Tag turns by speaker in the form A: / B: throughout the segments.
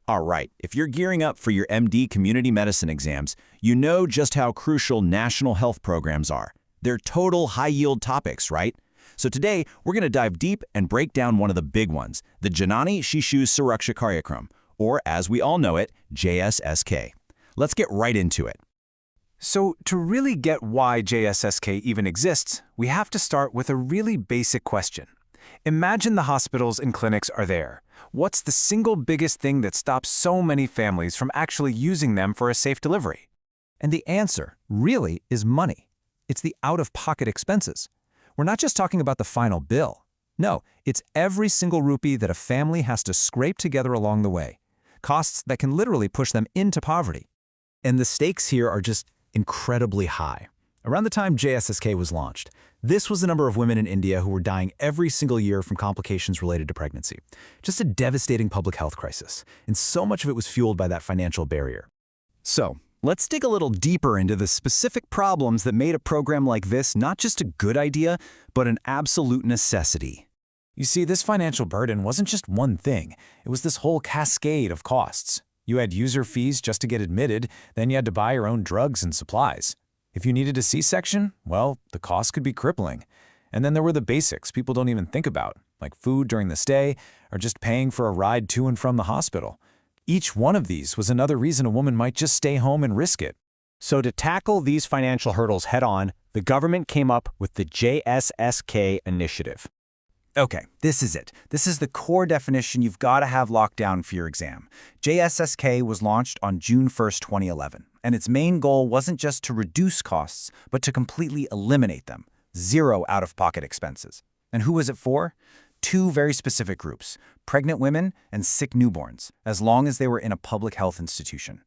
A: All right, if you're gearing up for your MD community medicine exams, you know just how crucial national health programs are. They're total high-yield topics, right? So today, we're going to dive deep and break down one of the big ones, the Janani, Shishu, Suraksha Karyakram, or as we all know it, JSSK. Let's get right into it.
B: So to really get why JSSK even exists, we have to start with a really basic question. Imagine the hospitals and clinics are there. What's the single biggest thing that stops so many families from actually using them for a safe delivery?
C: And the answer, really, is money. It's the out-of-pocket expenses. We're not just talking about the final bill. No, it's every single rupee that a family has to scrape together along the way. Costs that can literally push them into poverty.
D: And the stakes here are just incredibly high. Around the time JSSK was launched, this was the number of women in India who were dying every single year from complications related to pregnancy. Just a devastating public health crisis, and so much of it was fueled by that financial barrier.
E: So, let's dig a little deeper into the specific problems that made a program like this not just a good idea, but an absolute necessity.
B: You see, this financial burden wasn't just one thing. It was this whole cascade of costs. You had user fees just to get admitted, then you had to buy your own drugs and supplies. If you needed a C-section, well, the cost could be crippling. And then there were the basics people don't even think about, like food during the stay or just paying for a ride to and from the hospital. Each one of these was another reason a woman might just stay home and risk it.
F: So to tackle these financial hurdles head-on, the government came up with the JSSK initiative.
E: Okay, this is it. This is the core definition you've got to have locked down for your exam. JSSK was launched on June 1st, 2011, and its main goal wasn't just to reduce costs, but to completely eliminate them. Zero out-of-pocket expenses. And who was it for? Two very specific groups, pregnant women and sick newborns, as long as they were in a public health institution.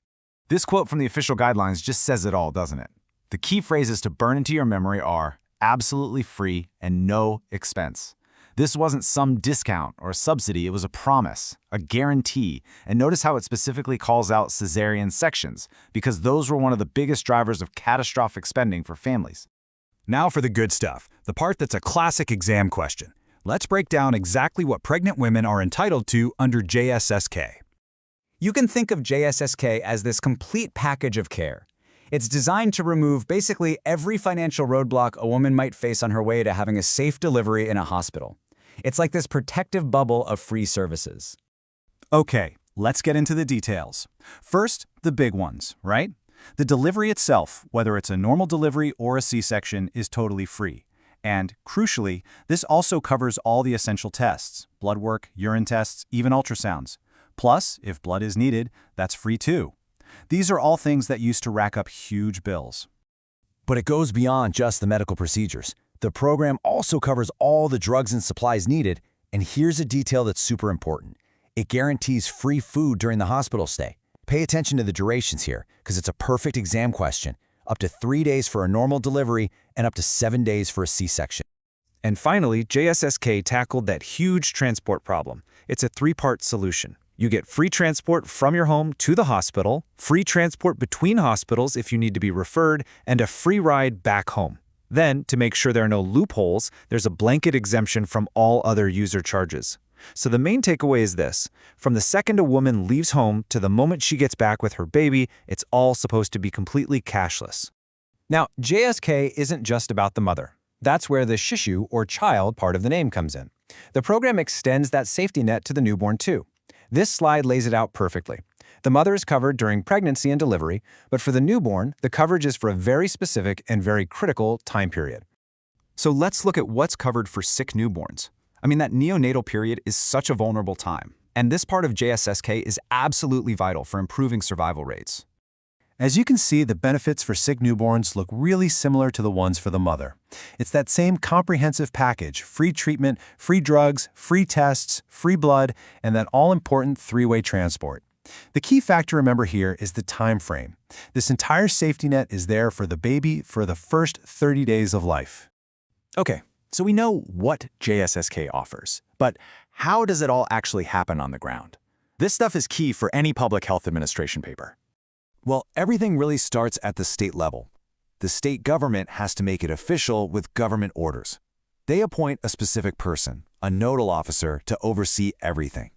B: This quote from the official guidelines just says it all, doesn't it? The key phrases to burn into your memory are absolutely free and no expense. This wasn't some discount or subsidy, it was a promise, a guarantee. And notice how it specifically calls out cesarean sections, because those were one of the biggest drivers of catastrophic spending for families.
A: Now for the good stuff, the part that's a classic exam question. Let's break down exactly what pregnant women are entitled to under JSSK.
C: You can think of JSSK as this complete package of care. It's designed to remove basically every financial roadblock a woman might face on her way to having a safe delivery in a hospital. It's like this protective bubble of free services.
E: Okay, let's get into the details. First, the big ones, right? The delivery itself, whether it's a normal delivery or a C-section, is totally free. And, crucially, this also covers all the essential tests, blood work, urine tests, even ultrasounds. Plus, if blood is needed, that's free too. These are all things that used to rack up huge bills.
D: But it goes beyond just the medical procedures. The program also covers all the drugs and supplies needed, and here's a detail that's super important. It guarantees free food during the hospital stay. Pay attention to the durations here, because it's a perfect exam question. Up to 3 days for a normal delivery and up to 7 days for a C-section.
B: And finally, JSSK tackled that huge transport problem. It's a three-part solution. You get free transport from your home to the hospital, free transport between hospitals if you need to be referred, and a free ride back home. Then, to make sure there are no loopholes, there's a blanket exemption from all other user charges. So the main takeaway is this. From the second a woman leaves home to the moment she gets back with her baby, it's all supposed to be completely cashless.
C: Now, JSK isn't just about the mother. That's where the Shishu, or child, part of the name comes in. The program extends that safety net to the newborn too. This slide lays it out perfectly. The mother is covered during pregnancy and delivery, but for the newborn, the coverage is for a very specific and very critical time period.
E: So let's look at what's covered for sick newborns. I mean, that neonatal period is such a vulnerable time, and this part of JSSK is absolutely vital for improving survival rates. As you can see, the benefits for sick newborns look really similar to the ones for the mother. It's that same comprehensive package: free treatment, free drugs, free tests, free blood, and that all-important three-way transport. The key factor to remember here is the time frame. This entire safety net is there for the baby for the first 30 days of life.
B: Okay, so we know what JSSK offers, but how does it all actually happen on the ground? This stuff is key for any public health administration paper.
D: Well, everything really starts at the state level. The state government has to make it official with government orders. They appoint a specific person, a nodal officer, to oversee everything.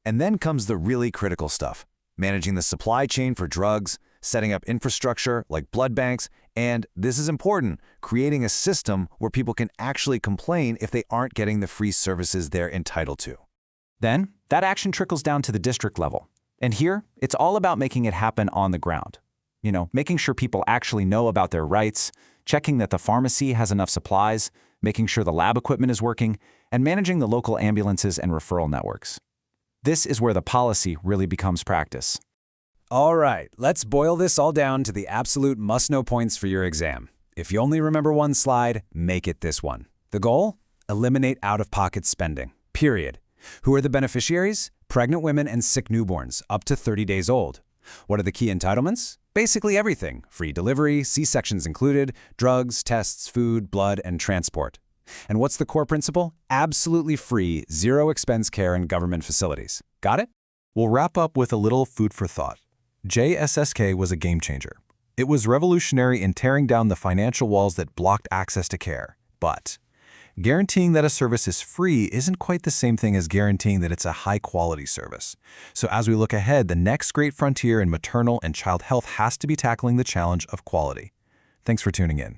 D: And then comes the really critical stuff, managing the supply chain for drugs, setting up infrastructure like blood banks, and, this is important, creating a system where people can actually complain if they aren't getting the free services they're entitled to.
B: Then, that action trickles down to the district level. And here, it's all about making it happen on the ground. Making sure people actually know about their rights, checking that the pharmacy has enough supplies, making sure the lab equipment is working, and managing the local ambulances and referral networks. This is where the policy really becomes practice.
C: All right, let's boil this all down to the absolute must-know points for your exam. If you only remember one slide, make it this one. The goal? Eliminate out-of-pocket spending. Period. Who are the beneficiaries? Pregnant women and sick newborns, up to 30 days old. What are the key entitlements? Basically everything. Free delivery, C-sections included, drugs, tests, food, blood, and transport. And what's the core principle? Absolutely free, zero-expense care in government facilities. Got it?
G: We'll wrap up with a little food for thought. JSSK was a game changer. It was revolutionary in tearing down the financial walls that blocked access to care. But guaranteeing that a service is free isn't quite the same thing as guaranteeing that it's a high-quality service. So as we look ahead, the next great frontier in maternal and child health has to be tackling the challenge of quality. Thanks for tuning in.